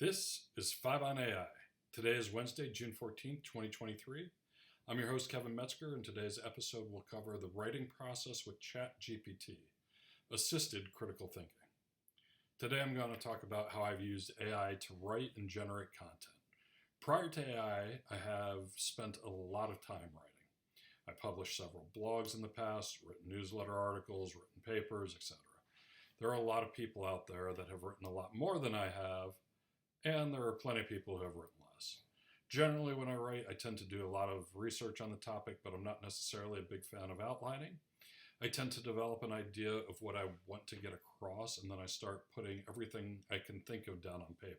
This is 5 on AI. Today is Wednesday, June 14th, 2023. I'm your host, Kevin Metzger, and today's episode will cover the writing process with ChatGPT, assisted critical thinking. Today I'm going to talk about how I've used AI to write and generate content. Prior to AI, I have spent a lot of time writing. I published several blogs in the past, written newsletter articles, written papers, etc. There are a lot of people out there that have written a lot more than I have, and there are plenty of people who have written less. Generally, when I write, I tend to do a lot of research on the topic, but I'm not necessarily a big fan of outlining. I tend to develop an idea of what I want to get across, and then I start putting everything I can think of down on paper.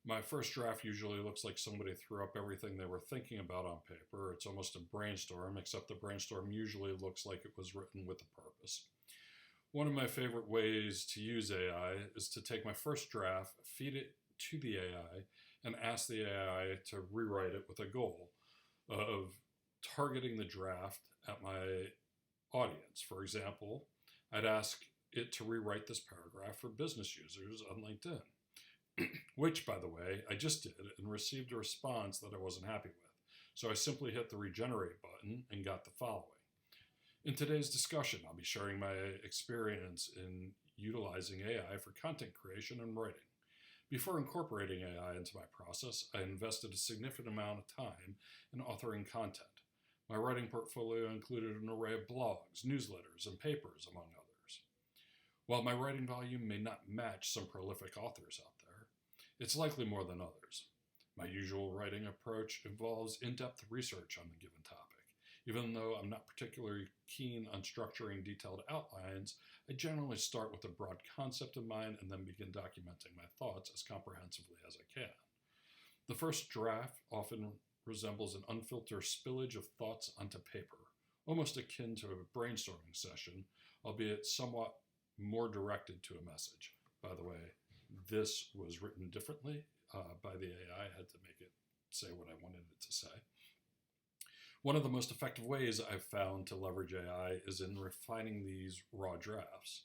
My first draft usually looks like somebody threw up everything they were thinking about on paper. It's almost a brainstorm, except the brainstorm usually looks like it was written with a purpose. One of my favorite ways to use AI is to take my first draft, feed it to the AI, and ask the AI to rewrite it with a goal of targeting the draft at my audience. For example, I'd ask it to rewrite this paragraph for business users on LinkedIn, which, by the way, I just did and received a response that I wasn't happy with. So I simply hit the regenerate button and got the following. In today's discussion, I'll be sharing my experience in utilizing AI for content creation and writing. Before incorporating AI into my process, I invested a significant amount of time in authoring content. My writing portfolio included an array of blogs, newsletters, and papers, among others. While my writing volume may not match some prolific authors out there, it's likely more than others. My usual writing approach involves in-depth research on the given topic. Even though I'm not particularly keen on structuring detailed outlines, I generally start with a broad concept in mind and then begin documenting my thoughts as comprehensively as I can. The first draft often resembles an unfiltered spillage of thoughts onto paper, almost akin to a brainstorming session, albeit somewhat more directed to a message. By the way, this was written differently by the AI. I had to make it say what I wanted it to say. One of the most effective ways I've found to leverage AI is in refining these raw drafts.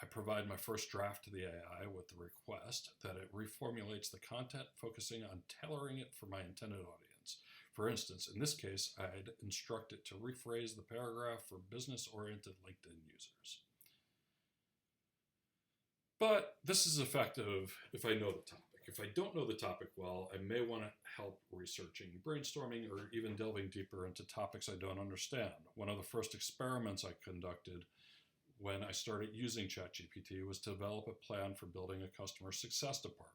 I provide my first draft to the AI with the request that it reformulates the content, focusing on tailoring it for my intended audience. For instance, in this case, I'd instruct it to rephrase the paragraph for business-oriented LinkedIn users. But this is effective if I know the topic. If I don't know the topic well, I may want to help researching, brainstorming, or even delving deeper into topics I don't understand. One of the first experiments I conducted when I started using ChatGPT was to develop a plan for building a customer success department.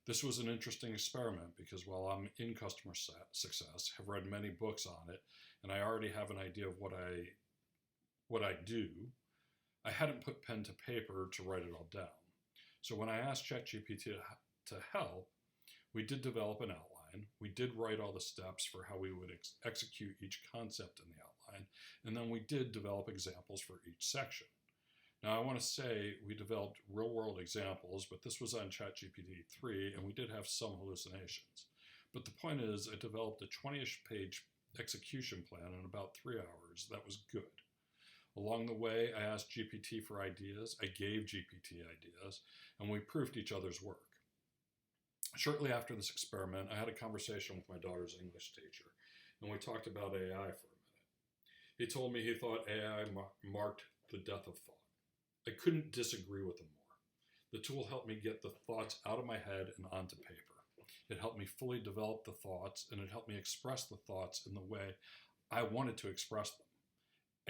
This was an interesting experiment because while I'm in customer success, have read many books on it, and I already have an idea of what I do, I hadn't put pen to paper to write it all down. So when I asked ChatGPT to help, we did develop an outline. We did write all the steps for how we would execute each concept in the outline, and then we did develop examples for each section. Now, I want to say we developed real-world examples, but this was on ChatGPT 3, and we did have some hallucinations. But the point is, I developed a 20-ish page execution plan in about 3 hours. That was good. Along the way, I asked GPT for ideas, I gave GPT ideas, and we proofed each other's work. Shortly after this experiment, I had a conversation with my daughter's English teacher, and we talked about AI for a minute. He told me he thought AI marked the death of thought. I couldn't disagree with him more. The tool helped me get the thoughts out of my head and onto paper. It helped me fully develop the thoughts, and it helped me express the thoughts in the way I wanted to express them.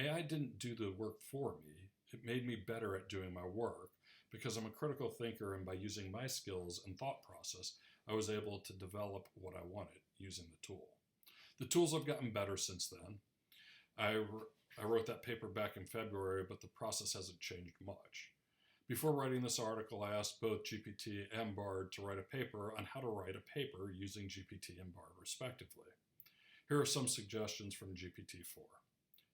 AI didn't do the work for me. It made me better at doing my work because I'm a critical thinker, and by using my skills and thought process, I was able to develop what I wanted using the tool. The tools have gotten better since then. I wrote that paper back in February, but the process hasn't changed much. Before writing this article, I asked both GPT and Bard to write a paper on how to write a paper using GPT and Bard respectively. Here are some suggestions from GPT-4.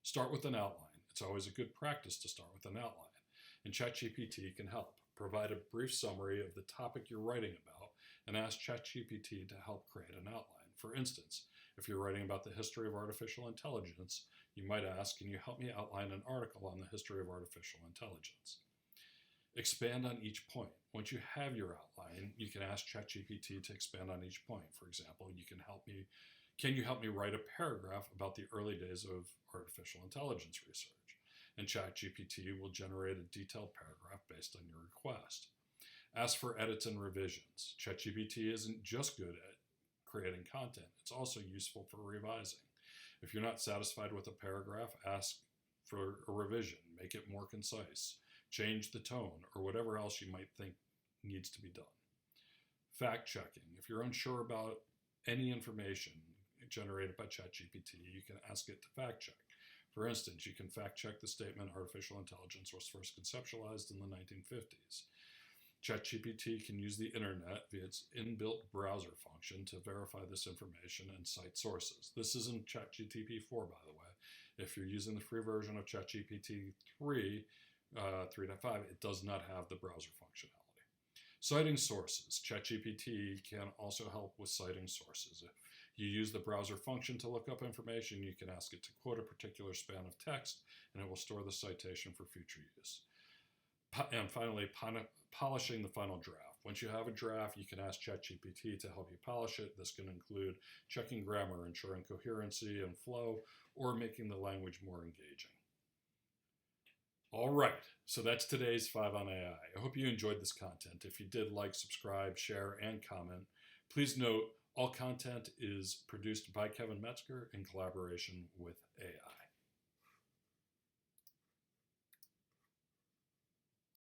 Start with an outline. It's always a good practice to start with an outline, and ChatGPT can help. Provide a brief summary of the topic you're writing about and ask ChatGPT to help create an outline. For instance, if you're writing about the history of artificial intelligence, you might ask, can you help me outline an article on the history of artificial intelligence? Expand on each point. Once you have your outline, outline, you can ask ChatGPT to expand on each point. For example, can you help me write a paragraph about the early days of artificial intelligence research? And ChatGPT will generate a detailed paragraph based on your request. Ask for edits and revisions. ChatGPT isn't just good at creating content, it's also useful for revising. If you're not satisfied with a paragraph, ask for a revision, make it more concise, change the tone, or whatever else you might think needs to be done. Fact checking. If you're unsure about any information generated by ChatGPT, you can ask it to fact check. For instance, you can fact check the statement artificial intelligence was first conceptualized in the 1950s. ChatGPT can use the internet via its inbuilt browser function to verify this information and cite sources. This isn't ChatGPT 4, by the way. If you're using the free version of ChatGPT 3.5, it does not have the browser functionality. Citing sources. ChatGPT can also help with citing sources. If you use the browser function to look up information, you can ask it to quote a particular span of text, and it will store the citation for future use. And finally, polishing the final draft. Once you have a draft, you can ask ChatGPT to help you polish it. This can include checking grammar, ensuring coherency and flow, or making the language more engaging. All right, so that's today's 5 on AI. I hope you enjoyed this content. If you did, like, subscribe, share, and comment. Please note, all content is produced by Kevin Metzger in collaboration with AI.